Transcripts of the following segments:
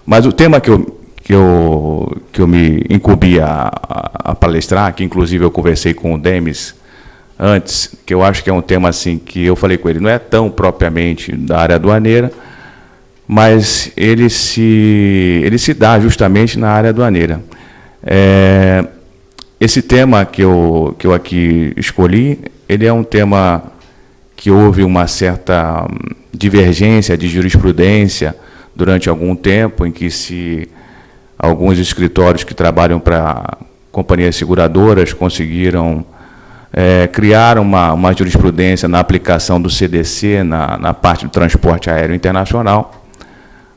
Mas o tema que eu me incumbi a palestrar, que inclusive eu conversei com o Demis antes, que eu acho que é um tema assim que eu falei com ele, não é tão propriamente da área aduaneira, mas ele se dá justamente na área aduaneira. Esse tema que eu aqui escolhi, ele é um tema que houve uma certa divergência de jurisprudência durante algum tempo, em que alguns escritórios que trabalham para companhias seguradoras conseguiram criar uma jurisprudência na aplicação do CDC na parte do transporte aéreo internacional,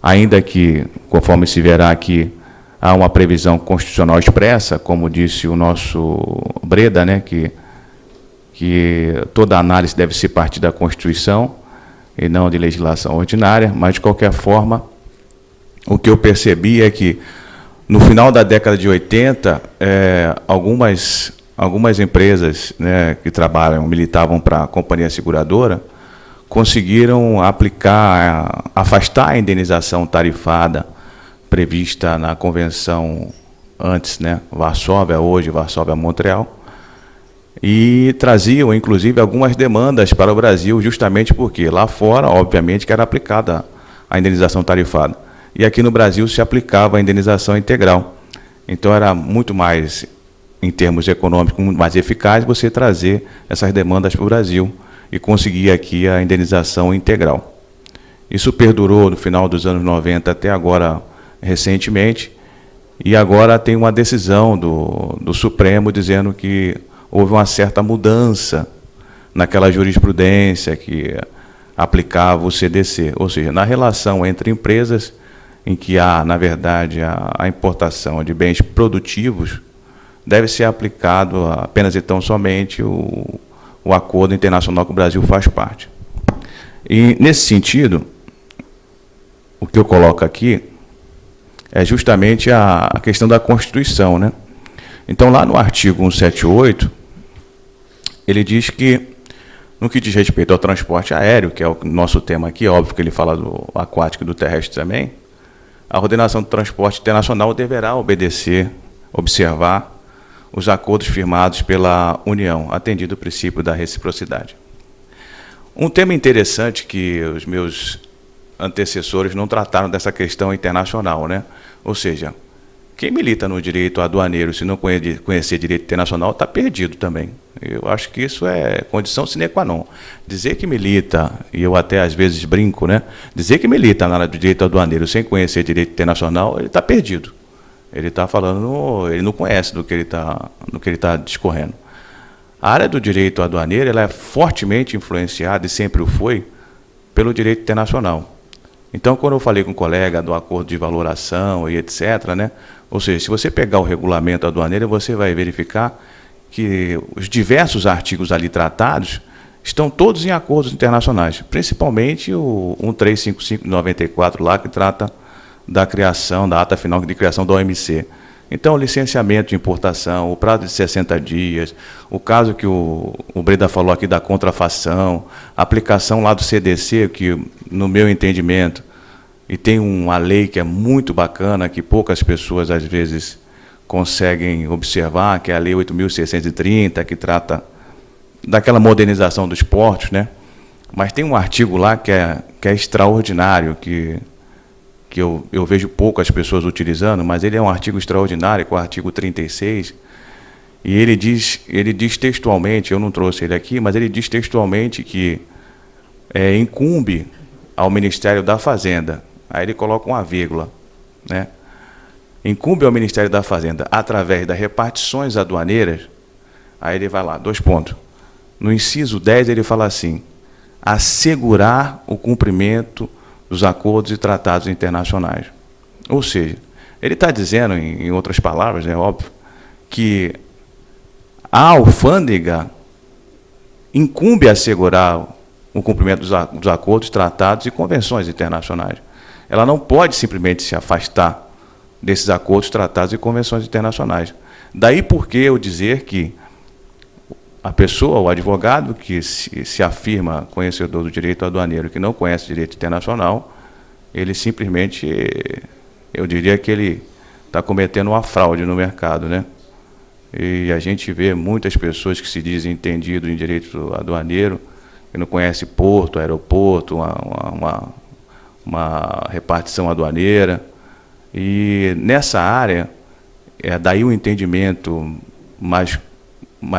ainda que, conforme se verá aqui, há uma previsão constitucional expressa, como disse o nosso Breda, né, que toda análise deve se partir da Constituição e não de legislação ordinária, mas, de qualquer forma, o que eu percebi é que, no final da década de 80, algumas empresas, né, que militavam para a companhia seguradora, conseguiram afastar a indenização tarifada prevista na convenção antes, né, Varsóvia, hoje Varsóvia-Montreal, e traziam, inclusive, algumas demandas para o Brasil, justamente porque lá fora, obviamente, que era aplicada a indenização tarifada. E aqui no Brasil se aplicava a indenização integral. Então, era muito mais, em termos econômicos, muito mais eficaz você trazer essas demandas para o Brasil e conseguir aqui a indenização integral. Isso perdurou no final dos anos 90 até agora, recentemente, e agora tem uma decisão do Supremo dizendo que houve uma certa mudança naquela jurisprudência que aplicava o CDC, ou seja, na relação entre empresas em que há, na verdade, a importação de bens produtivos, deve ser aplicado apenas e tão somente o acordo internacional que o Brasil faz parte. E, nesse sentido, o que eu coloco aqui é justamente a questão da Constituição, né? Então, lá no artigo 178, ele diz que, no que diz respeito ao transporte aéreo, que é o nosso tema aqui, óbvio que ele fala do aquático e do terrestre também, a ordenação do transporte internacional deverá observar os acordos firmados pela União, atendido o princípio da reciprocidade. Um tema interessante que os meus antecessores não trataram dessa questão internacional, né? Ou seja, quem milita no direito aduaneiro, se não conhecer direito internacional, está perdido também. Eu acho que isso é condição sine qua non. Dizer que milita, e eu até às vezes brinco, né? Dizer que milita na área do direito aduaneiro sem conhecer direito internacional, ele está perdido. Ele está falando, ele não conhece do que ele está discorrendo. A área do direito aduaneiro ela é fortemente influenciada, e sempre o foi, pelo direito internacional. Então, quando eu falei com um colega do acordo de valoração e etc., né? Ou seja, se você pegar o regulamento aduaneiro, você vai verificar que os diversos artigos ali tratados estão todos em acordos internacionais, principalmente o 1355 de 94, lá que trata da criação, da ata final de criação da OMC. Então, o licenciamento de importação, o prazo de 60 dias, o caso que o Breda falou aqui da contrafação, a aplicação lá do CDC, que, no meu entendimento, e tem uma lei que é muito bacana, que poucas pessoas, às vezes, conseguem observar, que é a Lei 8.630, que trata daquela modernização dos portos, né? Mas tem um artigo lá que é extraordinário, que eu vejo poucas pessoas utilizando, mas ele é um artigo extraordinário, que é o artigo 36, e ele diz textualmente, eu não trouxe ele aqui, mas ele diz textualmente que incumbe ao Ministério da Fazenda, aí ele coloca uma vírgula, né? Incumbe ao Ministério da Fazenda, através das repartições aduaneiras, aí ele vai lá, 2 pontos. No inciso 10 ele fala assim, assegurar o cumprimento dos acordos e tratados internacionais. Ou seja, ele está dizendo, em outras palavras, é óbvio, que a alfândega incumbe assegurar o cumprimento dos acordos, tratados e convenções internacionais. Ela não pode simplesmente se afastar desses acordos, tratados e convenções internacionais. Daí porque eu dizer que a pessoa, o advogado que se afirma conhecedor do direito aduaneiro, que não conhece direito internacional, ele simplesmente eu diria que ele está cometendo uma fraude no mercado, né? E a gente vê muitas pessoas que se dizem entendidos em direito aduaneiro, que não conhecem porto, aeroporto, uma repartição aduaneira. E nessa área, daí o entendimento mais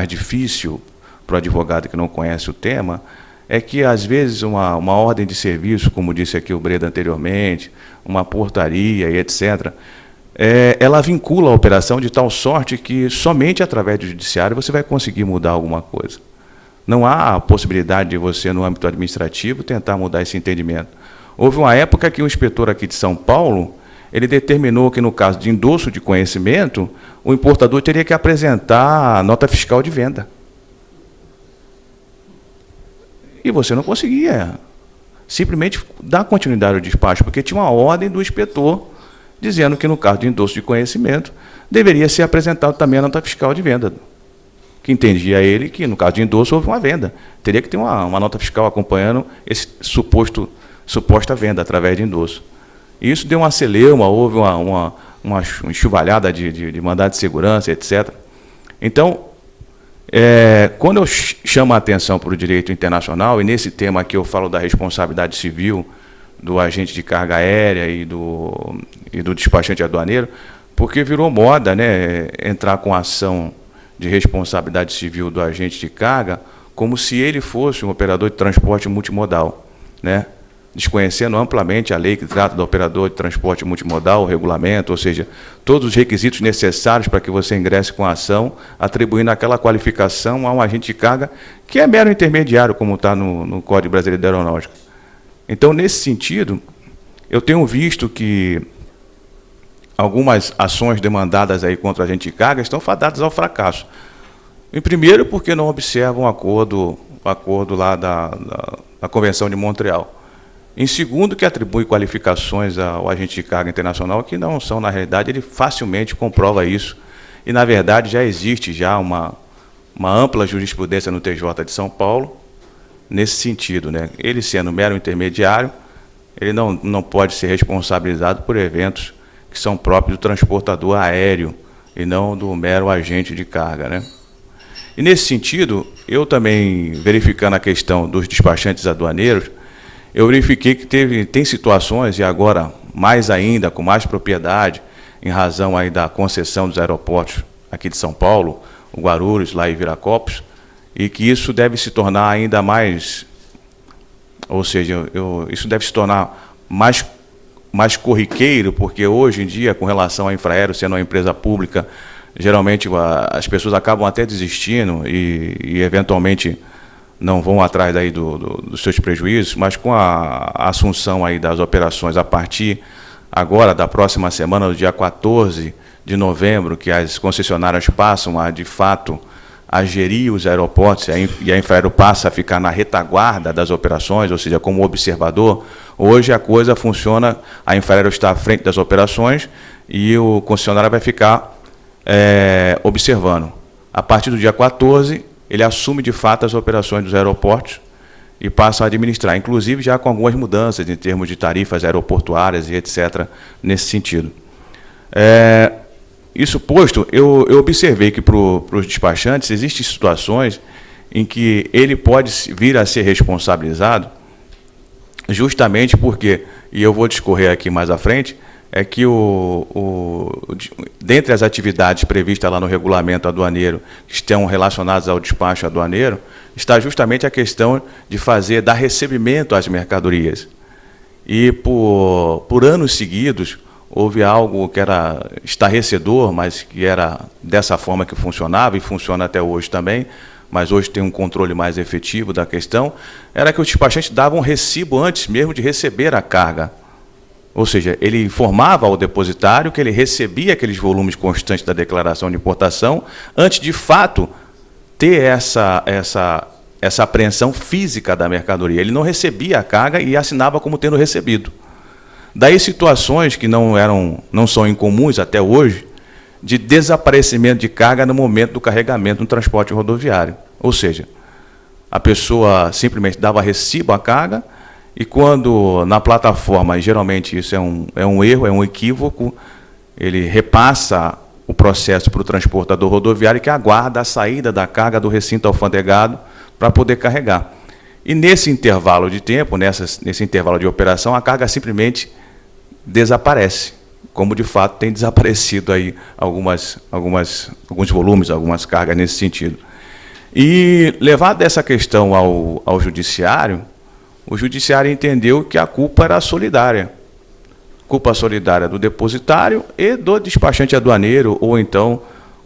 difícil para o advogado que não conhece o tema, é que, às vezes, uma ordem de serviço, como disse aqui o Breda anteriormente, uma portaria e etc., ela vincula a operação de tal sorte que somente através do judiciário você vai conseguir mudar alguma coisa. Não há a possibilidade de você, no âmbito administrativo, tentar mudar esse entendimento. Houve uma época que um inspetor aqui de São Paulo, ele determinou que, no caso de endosso de conhecimento, o importador teria que apresentar a nota fiscal de venda. E você não conseguia simplesmente dar continuidade ao despacho, porque tinha uma ordem do inspetor dizendo que, no caso de endosso de conhecimento, deveria ser apresentado também a nota fiscal de venda, que entendia ele que, no caso de endosso, houve uma venda. Teria que ter uma nota fiscal acompanhando esse suposta venda através de endosso. E isso deu uma celeuma, houve uma enxovalhada de mandado de segurança, etc. Então, quando eu chamo a atenção para o direito internacional, e nesse tema aqui eu falo da responsabilidade civil do agente de carga aérea e do despachante aduaneiro, porque virou moda, né, entrar com ação de responsabilidade civil do agente de carga como se ele fosse um operador de transporte multimodal, né, desconhecendo amplamente a lei que trata do operador de transporte multimodal, o regulamento, ou seja, todos os requisitos necessários para que você ingresse com a ação, atribuindo aquela qualificação a um agente de carga que é mero intermediário, como está no Código Brasileiro da Aeronáutica. Então, nesse sentido, eu tenho visto que algumas ações demandadas aí contra a agente de carga estão fadadas ao fracasso. Em primeiro, porque não observam o acordo lá da Convenção de Montreal. Em segundo, que atribui qualificações ao agente de carga internacional que não são, na realidade, ele facilmente comprova isso. E, na verdade, já existe uma ampla jurisprudência no TJ de São Paulo, nesse sentido, né? Ele sendo mero intermediário, ele não pode ser responsabilizado por eventos que são próprios do transportador aéreo e não do mero agente de carga, né? E, nesse sentido, eu também, verificando a questão dos despachantes aduaneiros, eu verifiquei que tem situações, e agora mais ainda, com mais propriedade, em razão aí da concessão dos aeroportos aqui de São Paulo, o Guarulhos, lá em Viracopos, e que isso deve se tornar ainda mais, ou seja, isso deve se tornar mais corriqueiro, porque hoje em dia, com relação à Infraero sendo uma empresa pública, geralmente as pessoas acabam até desistindo e eventualmente não vão atrás daí dos seus prejuízos, mas com a assunção aí das operações a partir agora da próxima semana, do dia 14 de novembro, que as concessionárias passam a, de fato, a gerir os aeroportos, e a Infraero passa a ficar na retaguarda das operações, ou seja, como observador. Hoje a coisa funciona, a Infraero está à frente das operações e o concessionário vai ficar observando. A partir do dia 14, ele assume de fato as operações dos aeroportos e passa a administrar, inclusive já com algumas mudanças em termos de tarifas aeroportuárias e etc., nesse sentido. Isso posto, eu observei que para os despachantes existem situações em que ele pode vir a ser responsabilizado justamente porque, e eu vou discorrer aqui mais à frente, é que dentre as atividades previstas lá no regulamento aduaneiro que estão relacionadas ao despacho aduaneiro, está justamente a questão de dar recebimento às mercadorias. E por anos seguidos, houve algo que era estarrecedor, mas que era dessa forma que funcionava, e funciona até hoje também, mas hoje tem um controle mais efetivo da questão, era que os despachantes davam um recibo antes mesmo de receber a carga. Ou seja, ele informava ao depositário que ele recebia aqueles volumes constantes da declaração de importação, antes de fato ter essa apreensão física da mercadoria. Ele não recebia a carga e assinava como tendo recebido. Daí situações que não são incomuns até hoje, de desaparecimento de carga no momento do carregamento no transporte rodoviário. Ou seja, a pessoa simplesmente dava recibo à carga e quando na plataforma, e geralmente isso é um erro, é um equívoco, ele repassa o processo para o transportador rodoviário que aguarda a saída da carga do recinto alfandegado para poder carregar. E nesse intervalo de tempo, nesse intervalo de operação, a carga simplesmente desaparece, como de fato tem desaparecido aí alguns volumes, algumas cargas nesse sentido. E levado essa questão ao judiciário, o judiciário entendeu que a culpa era solidária. Culpa solidária do depositário e do despachante aduaneiro, ou então,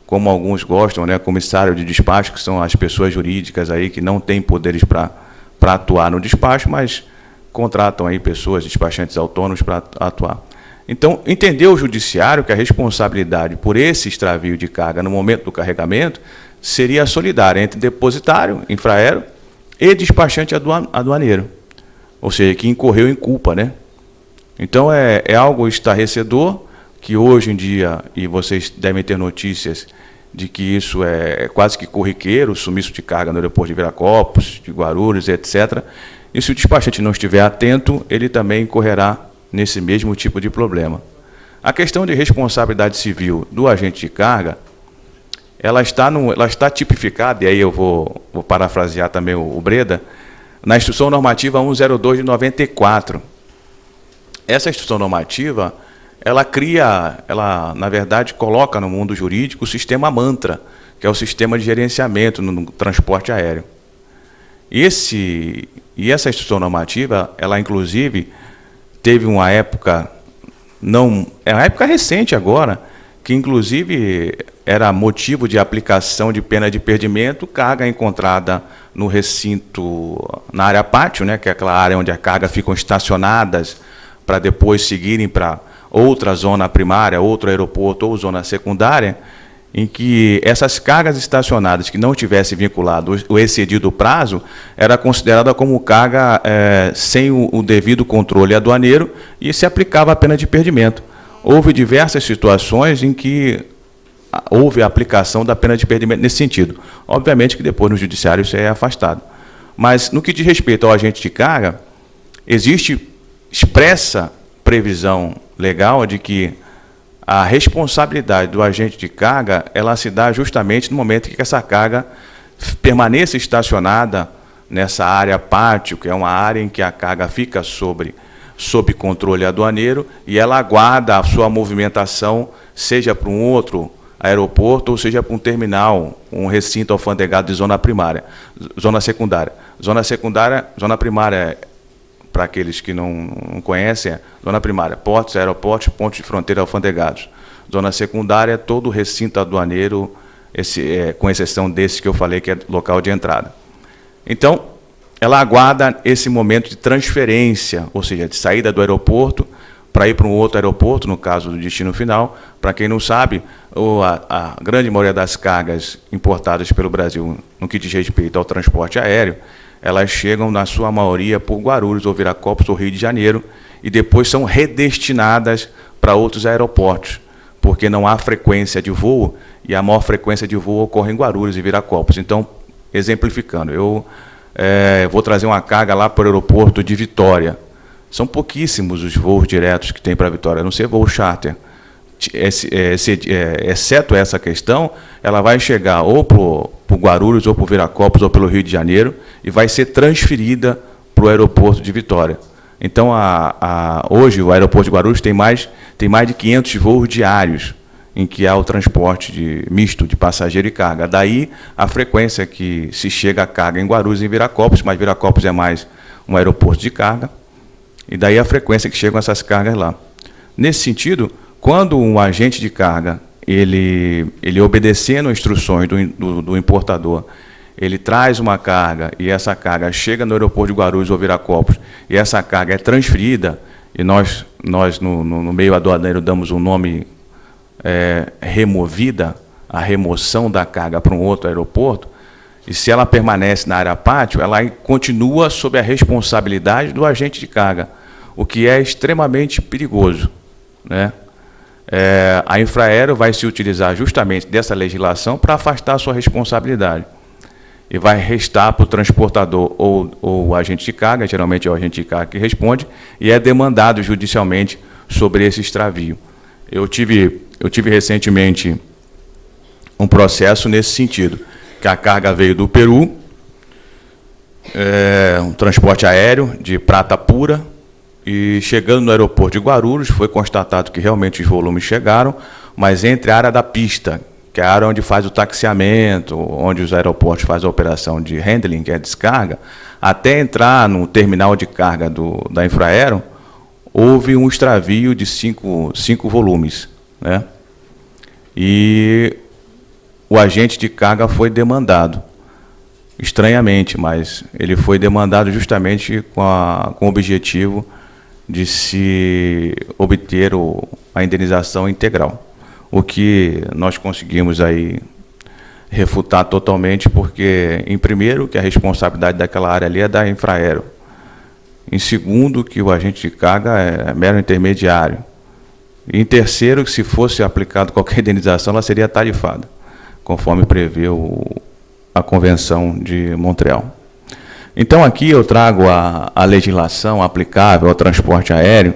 como alguns gostam, né, comissário de despacho, que são as pessoas jurídicas aí que não têm poderes para atuar no despacho, mas contratam aí pessoas, despachantes autônomos para atuar. Então, entendeu o judiciário que a responsabilidade por esse extravio de carga no momento do carregamento seria solidária entre depositário, infraero, e despachante aduaneiro, ou seja, que incorreu em culpa, né? Então, é algo estarrecedor, que hoje em dia, e vocês devem ter notícias de que isso é quase que corriqueiro, o sumiço de carga no aeroporto de Viracopos, de Guarulhos, etc. E se o despachante não estiver atento, ele também incorrerá nesse mesmo tipo de problema. A questão de responsabilidade civil do agente de carga, ela está tipificada, e aí eu vou parafrasear também o Breda, na Instrução Normativa 102 de 94. Essa instrução normativa, ela, na verdade, coloca no mundo jurídico o sistema mantra, que é o sistema de gerenciamento no transporte aéreo. E essa instrução normativa, ela, inclusive, teve uma época, é uma época recente agora, que, inclusive, era motivo de aplicação de pena de perdimento, carga encontrada no recinto, na área pátio, né, que é aquela área onde as cargas ficam estacionadas, para depois seguirem para outra zona primária, outro aeroporto ou zona secundária, em que essas cargas estacionadas que não tivessem vinculado ou excedido o prazo, era considerada como carga sem o devido controle aduaneiro e se aplicava a pena de perdimento. Houve diversas situações em que houve a aplicação da pena de perdimento nesse sentido. Obviamente que depois no judiciário isso é afastado. Mas no que diz respeito ao agente de carga, existe expressa previsão legal de que a responsabilidade do agente de carga, ela se dá justamente no momento em que essa carga permaneça estacionada nessa área pátio, que é uma área em que a carga fica sob controle aduaneiro, e ela aguarda a sua movimentação, seja para um outro aeroporto, ou seja para um terminal, um recinto alfandegado de zona primária, zona secundária. Zona primária, para aqueles que não conhecem, zona primária, portos, aeroportos, pontos de fronteira alfandegados. Zona secundária, todo o recinto aduaneiro, com exceção desse que eu falei, que é local de entrada. Então, ela aguarda esse momento de transferência, ou seja, de saída do aeroporto para ir para um outro aeroporto, no caso do destino final. Para quem não sabe, a grande maioria das cargas importadas pelo Brasil, no que diz respeito ao transporte aéreo, elas chegam, na sua maioria, por Guarulhos, ou Viracopos, ou Rio de Janeiro, e depois são redestinadas para outros aeroportos, porque não há frequência de voo, e a maior frequência de voo ocorre em Guarulhos e Viracopos. Então, exemplificando, eu vou trazer uma carga lá para o aeroporto de Vitória. São pouquíssimos os voos diretos que tem para Vitória, a não ser voo charter. Exceto essa questão, ela vai chegar ou para o Guarulhos, ou para o Viracopos, ou pelo Rio de Janeiro, e vai ser transferida para o aeroporto de Vitória. Então, hoje, o aeroporto de Guarulhos tem mais de 500 voos diários, em que há o transporte misto de passageiro e carga. Daí a frequência que se chega a carga em Guarulhos e em Viracopos, mas Viracopos é mais um aeroporto de carga, e daí a frequência que chegam essas cargas lá. Nesse sentido, quando um agente de carga, ele obedecendo instruções do importador, ele traz uma carga e essa carga chega no aeroporto de Guarulhos ou Viracopos e essa carga é transferida, e nós no meio aduaneiro damos um nome removida, a remoção da carga para um outro aeroporto, e se ela permanece na área pátio, ela continua sob a responsabilidade do agente de carga, o que é extremamente perigoso, né? A Infraero vai se utilizar justamente dessa legislação para afastar a sua responsabilidade. e vai restar para o transportador ou o agente de carga, geralmente é o agente de carga que responde, e é demandado judicialmente sobre esse extravio. Eu tive recentemente um processo nesse sentido, que a carga veio do Peru, um transporte aéreo de prata pura, e chegando no aeroporto de Guarulhos, foi constatado que realmente os volumes chegaram, mas entre a área da pista, que é a área onde faz o taxiamento, onde os aeroportos fazem a operação de handling, que é a descarga, até entrar no terminal de carga da Infraero, houve um extravio de 5 volumes, né? E o agente de carga foi demandado, estranhamente, mas ele foi demandado justamente com o objetivo de se obter a indenização integral. O que nós conseguimos aí refutar totalmente, porque, em primeiro, que a responsabilidade daquela área ali é da Infraero. Em segundo, que o agente de carga é mero intermediário. E, em terceiro, que se fosse aplicado qualquer indenização, ela seria tarifada, conforme prevê a Convenção de Montreal. Então, aqui eu trago a legislação aplicável ao transporte aéreo,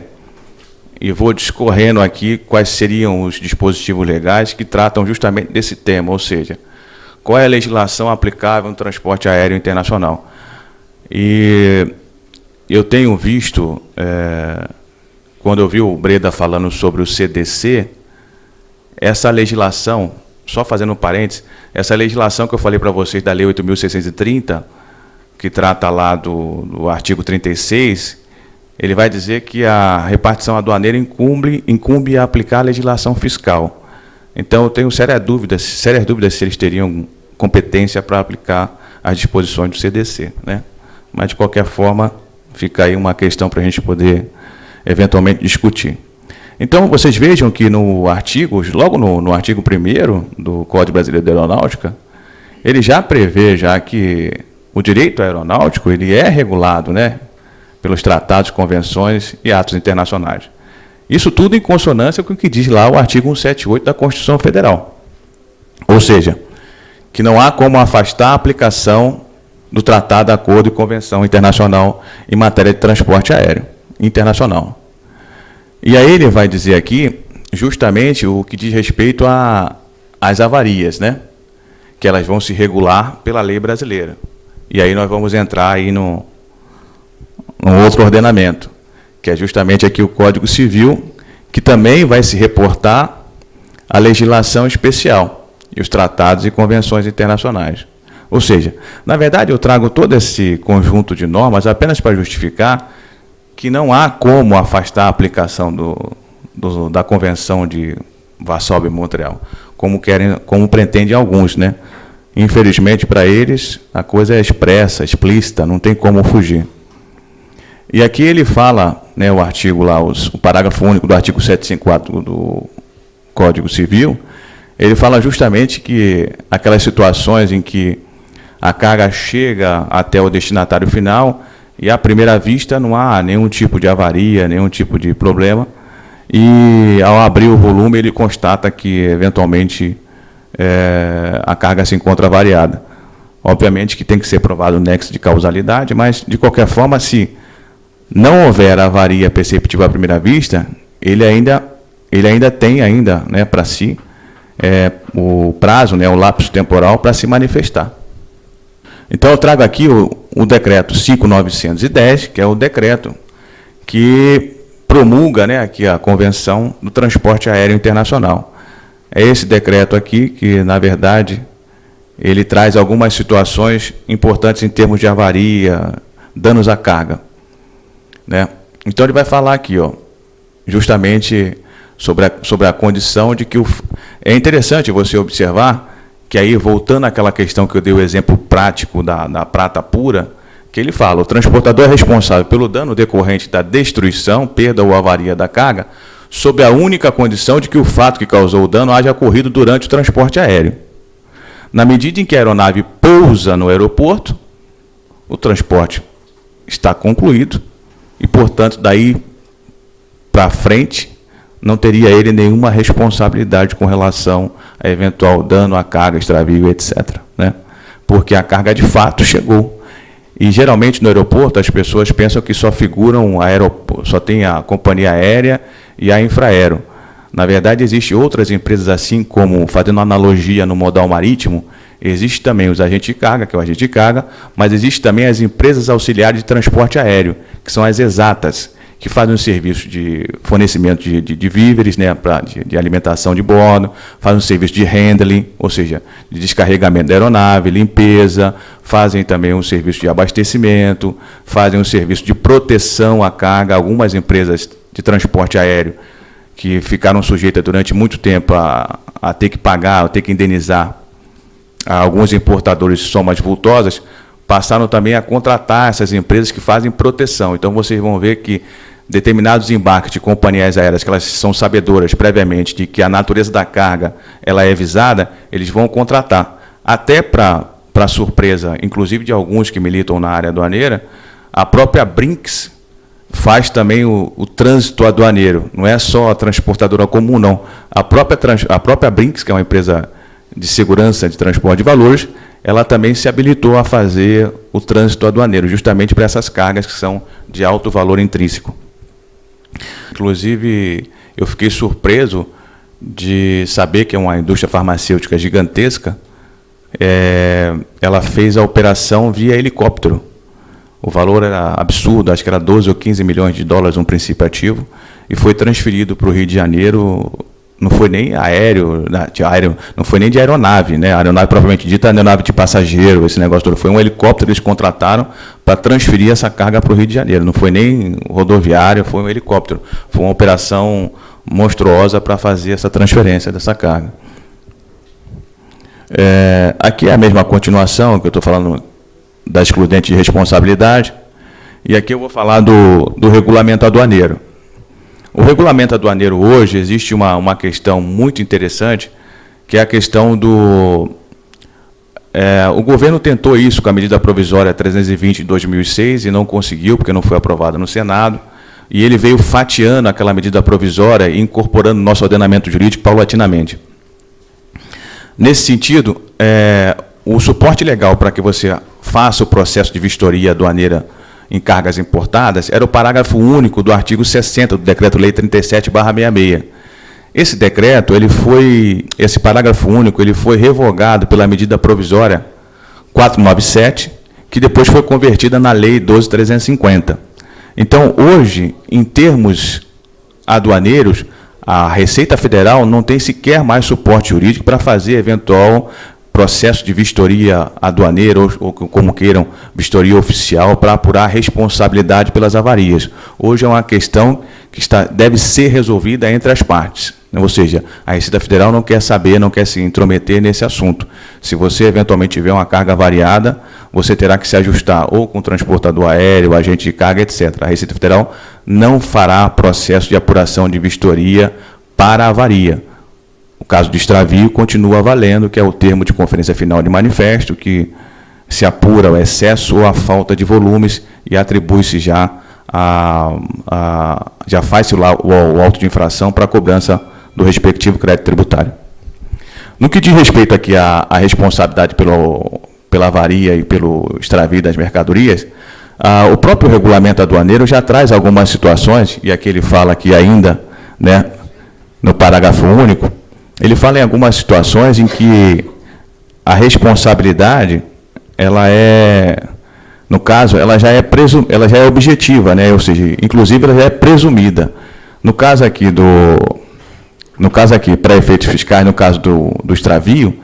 e vou discorrendo aqui quais seriam os dispositivos legais que tratam justamente desse tema, ou seja, qual é a legislação aplicável no transporte aéreo internacional. E eu tenho visto, quando eu vi o Breda falando sobre o CDC, essa legislação, só fazendo um parênteses, essa legislação que eu falei para vocês da Lei 8.630, que trata lá do artigo 36, ele vai dizer que a repartição aduaneira incumbe a aplicar a legislação fiscal. Então, eu tenho sérias dúvidas se eles teriam competência para aplicar as disposições do CDC, né? Mas, de qualquer forma, fica aí uma questão para a gente poder, eventualmente, discutir. Então, vocês vejam que no artigo, logo no artigo 1º do Código Brasileiro da Aeronáutica, ele já prevê que o direito aeronáutico ele é regulado, né, pelos tratados, convenções e atos internacionais. Isso tudo em consonância com o que diz lá o artigo 178 da Constituição Federal. Ou seja, que não há como afastar a aplicação do Tratado, Acordo e Convenção Internacional em matéria de transporte aéreo internacional. E aí ele vai dizer aqui justamente o que diz respeito às avarias, né, que elas vão se regular pela lei brasileira. E aí nós vamos entrar aí num outro ordenamento, que é justamente aqui o Código Civil, que também vai se reportar à legislação especial e os tratados e convenções internacionais. Ou seja, na verdade eu trago todo esse conjunto de normas apenas para justificar que não há como afastar a aplicação da Convenção de Varsóvia e Montreal, como pretendem alguns, né? Infelizmente, para eles, a coisa é explícita, não tem como fugir. E aqui ele fala, né, o artigo lá, o parágrafo único do artigo 754 do Código Civil, ele fala justamente que aquelas situações em que a carga chega até o destinatário final e, à primeira vista, não há nenhum tipo de avaria, nenhum tipo de problema, e, ao abrir o volume, ele constata que, eventualmente, a carga se encontra variada. Obviamente que tem que ser provado o nexo de causalidade, mas, de qualquer forma, se não houver avaria perceptível à primeira vista, ele ainda tem, né, para si, o prazo, né, o lapso temporal para se manifestar. Então, eu trago aqui o decreto 5.910, que é o decreto que promulga, né, aqui a Convenção do Transporte Aéreo Internacional. É esse decreto aqui que, na verdade, ele traz algumas situações importantes em termos de avaria, danos à carga, né? Então, ele vai falar aqui, justamente sobre a condição de que é interessante você observar que aí, voltando àquela questão que eu dei o exemplo prático da prata pura, que ele fala, o transportador é responsável pelo dano decorrente da destruição, perda ou avaria da carga, sob a única condição de que o fato que causou o dano haja ocorrido durante o transporte aéreo. Na medida em que a aeronave pousa no aeroporto, o transporte está concluído e, portanto, daí para frente, não teria ele nenhuma responsabilidade com relação a eventual dano à carga, extravio, etc., né? porque a carga de fato chegou. E geralmente no aeroporto as pessoas pensam que só figuram só tem a companhia aérea e a Infraero. Na verdade, existem outras empresas assim, como, fazendo analogia no modal marítimo, existe também os agentes de carga, que é o agente de carga, mas existe também as empresas auxiliares de transporte aéreo, que são as exatas, que fazem um serviço de fornecimento de víveres, né, de alimentação de bordo, fazem um serviço de handling, ou seja, de descarregamento da aeronave, limpeza, fazem também um serviço de abastecimento, fazem um serviço de proteção à carga. Algumas empresas de transporte aéreo que ficaram sujeitas durante muito tempo a ter que pagar, a ter que indenizar alguns importadores de somas vultosas, passaram também a contratar essas empresas que fazem proteção. Então, vocês vão ver que determinados embarques de companhias aéreas, que elas são sabedoras previamente de que a natureza da carga ela é visada, eles vão contratar. Até para surpresa, inclusive de alguns que militam na área aduaneira, a própria Brinks faz também o trânsito aduaneiro. Não é só a transportadora comum, não. A própria Brinks, que é uma empresa de segurança de transporte de valores, ela também se habilitou a fazer o trânsito aduaneiro, justamente para essas cargas que são de alto valor intrínseco. Inclusive, eu fiquei surpreso de saber que é uma indústria farmacêutica gigantesca, ela fez a operação via helicóptero. O valor era absurdo, acho que era 12 ou 15 milhões de dólares um princípio ativo, e foi transferido para o Rio de Janeiro. Não foi nem aéreo, não foi nem de aeronave, né? A aeronave propriamente dita, aeronave de passageiro, esse negócio todo. Foi um helicóptero, eles contrataram para transferir essa carga para o Rio de Janeiro. Não foi nem rodoviário, foi um helicóptero. Foi uma operação monstruosa para fazer essa transferência dessa carga. Aqui é a mesma continuação, que eu estou falando da excludente de responsabilidade, e aqui eu vou falar do regulamento aduaneiro. O regulamento aduaneiro hoje, existe uma questão muito interessante, que é a questão do... o governo tentou isso com a medida provisória 320 de 2006 e não conseguiu, porque não foi aprovada no Senado, e ele veio fatiando aquela medida provisória e incorporando no nosso ordenamento jurídico paulatinamente. Nesse sentido, o suporte legal para que você faça o processo de vistoria aduaneira em cargas importadas era o parágrafo único do artigo 60 do Decreto-Lei 37/66. Esse decreto, esse parágrafo único, ele foi revogado pela medida provisória 497, que depois foi convertida na Lei 12.350. Então, hoje, em termos aduaneiros, a Receita Federal não tem sequer mais suporte jurídico para fazer eventual processo de vistoria aduaneira, ou como queiram, vistoria oficial, para apurar a responsabilidade pelas avarias. Hoje é uma questão que deve ser resolvida entre as partes. Ou seja, a Receita Federal não quer saber, não quer se intrometer nesse assunto. Se você eventualmente tiver uma carga variada, você terá que se ajustar ou com o transportador aéreo, agente de carga, etc. A Receita Federal não fará processo de apuração de vistoria para avaria. O caso de extravio continua valendo, que é o termo de conferência final de manifesto, que se apura o excesso ou a falta de volumes e atribui-se já já faz-se lá o auto de infração para a cobrança do respectivo crédito tributário. No que diz respeito aqui à responsabilidade pela avaria e pelo extravio das mercadorias, o próprio regulamento aduaneiro já traz algumas situações, e aqui ele fala aqui ainda, né, no parágrafo único, ele fala em algumas situações em que a responsabilidade, no caso, ela já é objetiva, né? Ou seja, inclusive ela já é presumida. No caso aqui, para efeitos fiscais, no caso do extravio,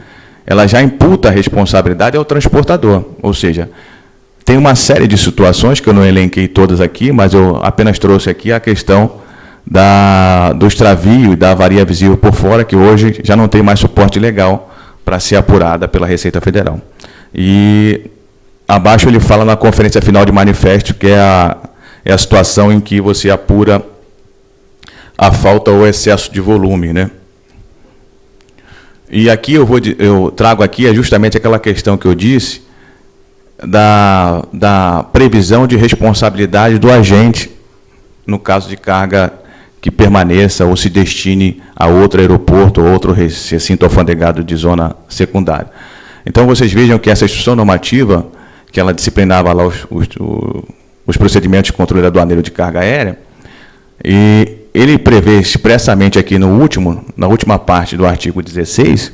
ela já imputa a responsabilidade ao transportador. Ou seja, tem uma série de situações, que eu não elenquei todas aqui, mas eu apenas trouxe aqui a questão do extravio e da avaria visível por fora, que hoje já não tem mais suporte legal para ser apurada pela Receita Federal. E abaixo ele fala na conferência final de manifesto, que é a situação em que você apura a falta ou excesso de volume, né? E aqui eu trago aqui justamente aquela questão que eu disse da previsão de responsabilidade do agente no caso de carga que permaneça ou se destine a outro aeroporto ou outro recinto alfandegado de zona secundária. Então, vocês vejam que essa instrução normativa, que ela disciplinava lá os procedimentos de controle aduaneiro de carga aérea, e ele prevê expressamente aqui na última parte do artigo 16,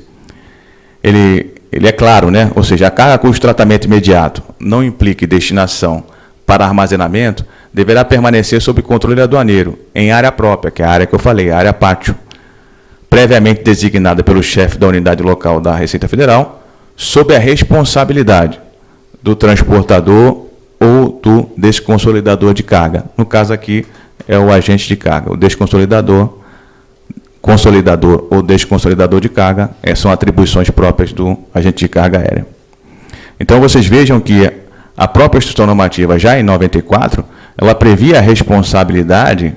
ele é claro, né? Ou seja, a carga cujo tratamento imediato não implique destinação para armazenamento, deverá permanecer sob controle aduaneiro, em área própria, que é a área que eu falei, a área pátio, previamente designada pelo chefe da unidade local da Receita Federal, sob a responsabilidade do transportador ou do desconsolidador de carga. No caso aqui, é o agente de carga. O desconsolidador, consolidador ou desconsolidador de carga são atribuições próprias do agente de carga aérea. Então, vocês vejam que a própria instrução normativa, já em 94, ela previa a responsabilidade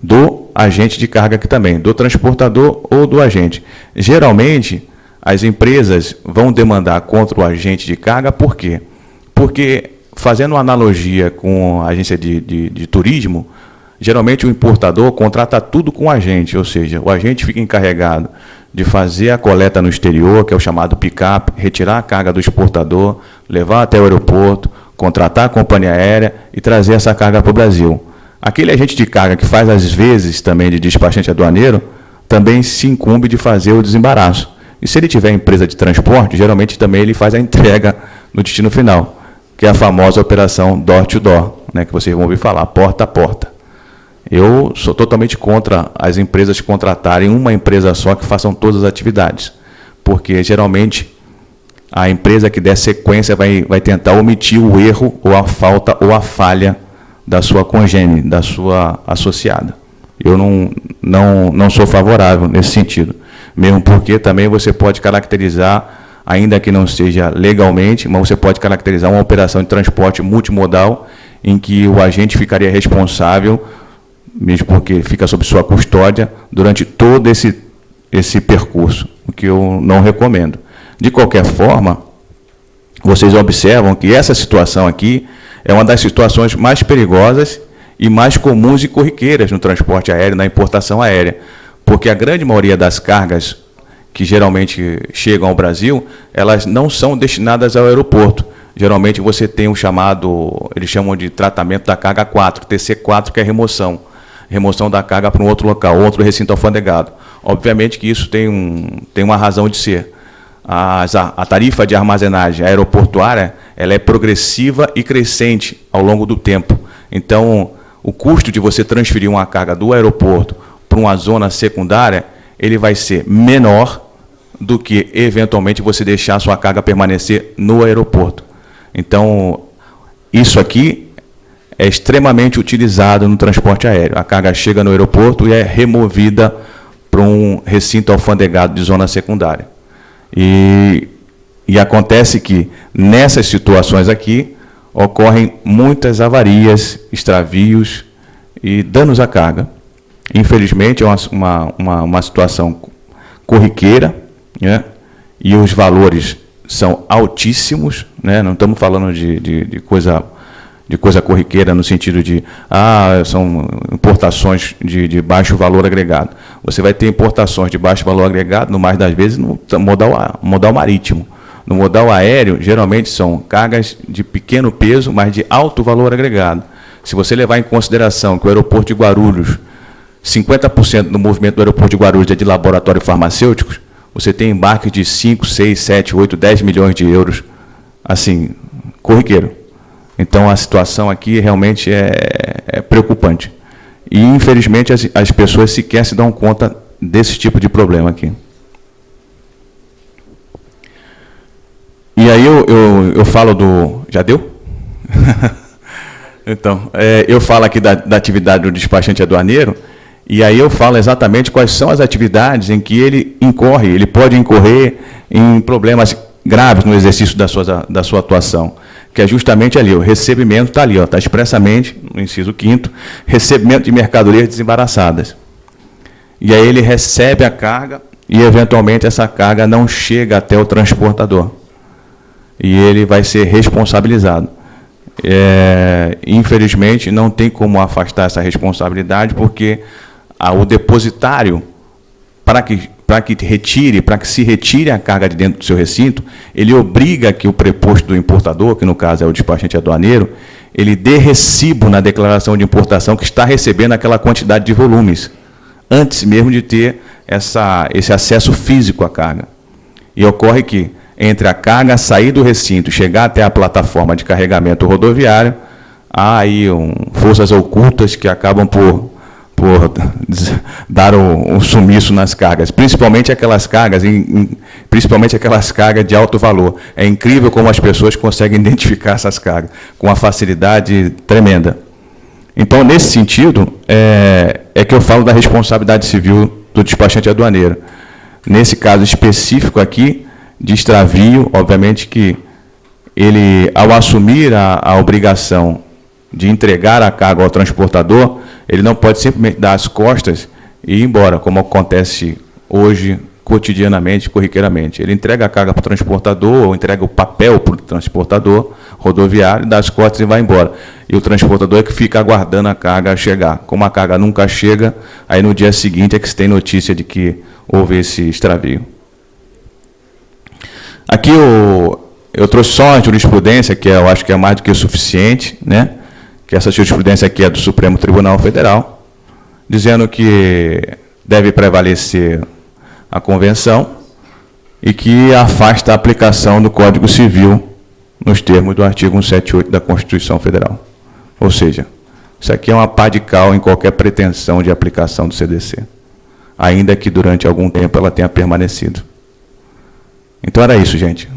do agente de carga aqui também, do transportador ou do agente. Geralmente, as empresas vão demandar contra o agente de carga, por quê? Porque, fazendo uma analogia com a agência de turismo, geralmente o importador contrata tudo com o agente, ou seja, o agente fica encarregado de fazer a coleta no exterior, que é o chamado pick-up, retirar a carga do exportador, levar até o aeroporto, contratar a companhia aérea e trazer essa carga para o Brasil. Aquele agente de carga que faz, às vezes, também de despachante aduaneiro, também se incumbe de fazer o desembaraço. E se ele tiver empresa de transporte, geralmente também ele faz a entrega no destino final, que é a famosa operação door-to-door, né, que vocês vão ouvir falar, porta a porta. Eu sou totalmente contra as empresas contratarem uma empresa só que façam todas as atividades, porque geralmente a empresa que der sequência vai tentar omitir o erro ou a falta ou a falha da sua congênere, da sua associada. Eu não sou favorável nesse sentido, mesmo porque também você pode caracterizar, ainda que não seja legalmente, mas você pode caracterizar uma operação de transporte multimodal em que o agente ficaria responsável, mesmo porque fica sob sua custódia, durante todo esse percurso, o que eu não recomendo. De qualquer forma, vocês observam que essa situação aqui é uma das situações mais perigosas e mais comuns e corriqueiras no transporte aéreo, na importação aérea, porque a grande maioria das cargas que geralmente chegam ao Brasil, elas não são destinadas ao aeroporto. Geralmente você tem um chamado, eles chamam de tratamento da carga 4, TC4, que é remoção da carga para um outro local, outro recinto alfandegado. Obviamente que isso tem uma razão de ser. A tarifa de armazenagem aeroportuária, ela é progressiva e crescente ao longo do tempo. Então, o custo de você transferir uma carga do aeroporto para uma zona secundária, ele vai ser menor do que, eventualmente, você deixar a sua carga permanecer no aeroporto. Então, isso aqui é extremamente utilizado no transporte aéreo. A carga chega no aeroporto e é removida para um recinto alfandegado de zona secundária. E acontece que, nessas situações aqui, ocorrem muitas avarias, extravios e danos à carga. Infelizmente, é uma situação corriqueira, né? E os valores são altíssimos, né? Não estamos falando de coisa corriqueira no sentido de são importações de baixo valor agregado. Você vai ter importações de baixo valor agregado, no mais das vezes, no modal marítimo. No modal aéreo, geralmente são cargas de pequeno peso, mas de alto valor agregado. Se você levar em consideração que o aeroporto de Guarulhos, 50% do movimento do aeroporto de Guarulhos é de laboratórios farmacêuticos, você tem embarques de 5, 6, 7, 8, 10 milhões de euros, assim, corriqueiro. Então, a situação aqui realmente é preocupante. E, infelizmente, as pessoas sequer se dão conta desse tipo de problema aqui. E aí eu falo do... Já deu? Então, eu falo aqui da atividade do despachante aduaneiro, e aí eu falo exatamente quais são as atividades em que ele pode incorrer em problemas graves no exercício da sua atuação, que é justamente ali, o recebimento está ali, está expressamente, no inciso 5º, recebimento de mercadorias desembaraçadas. E aí ele recebe a carga e, eventualmente, essa carga não chega até o transportador. E ele vai ser responsabilizado. Infelizmente, não tem como afastar essa responsabilidade, porque o depositário, para que se retire a carga de dentro do seu recinto, ele obriga que o preposto do importador, que no caso é o despachante aduaneiro, ele dê recibo na declaração de importação que está recebendo aquela quantidade de volumes, antes mesmo de ter esse acesso físico à carga. E ocorre que, entre a carga sair do recinto e chegar até a plataforma de carregamento rodoviário, há aí forças ocultas que acabam por dar um sumiço nas cargas, principalmente aquelas cargas de alto valor. É incrível como as pessoas conseguem identificar essas cargas com uma facilidade tremenda. Então, nesse sentido, é que eu falo da responsabilidade civil do despachante aduaneiro. Nesse caso específico aqui, de extravio, obviamente que ele, ao assumir a obrigação de entregar a carga ao transportador, ele não pode simplesmente dar as costas e ir embora, como acontece hoje, cotidianamente, corriqueiramente. Ele entrega a carga para o transportador, ou entrega o papel para o transportador rodoviário, dá as costas e vai embora. E o transportador é que fica aguardando a carga chegar. Como a carga nunca chega, aí no dia seguinte é que se tem notícia de que houve esse extravio. Aqui eu trouxe só a jurisprudência, que eu acho que é mais do que o suficiente, né? Que essa jurisprudência aqui é do Supremo Tribunal Federal, dizendo que deve prevalecer a convenção e que afasta a aplicação do Código Civil nos termos do artigo 178 da Constituição Federal. Ou seja, isso aqui é uma pá de cal em qualquer pretensão de aplicação do CDC, ainda que durante algum tempo ela tenha permanecido. Então era isso, gente.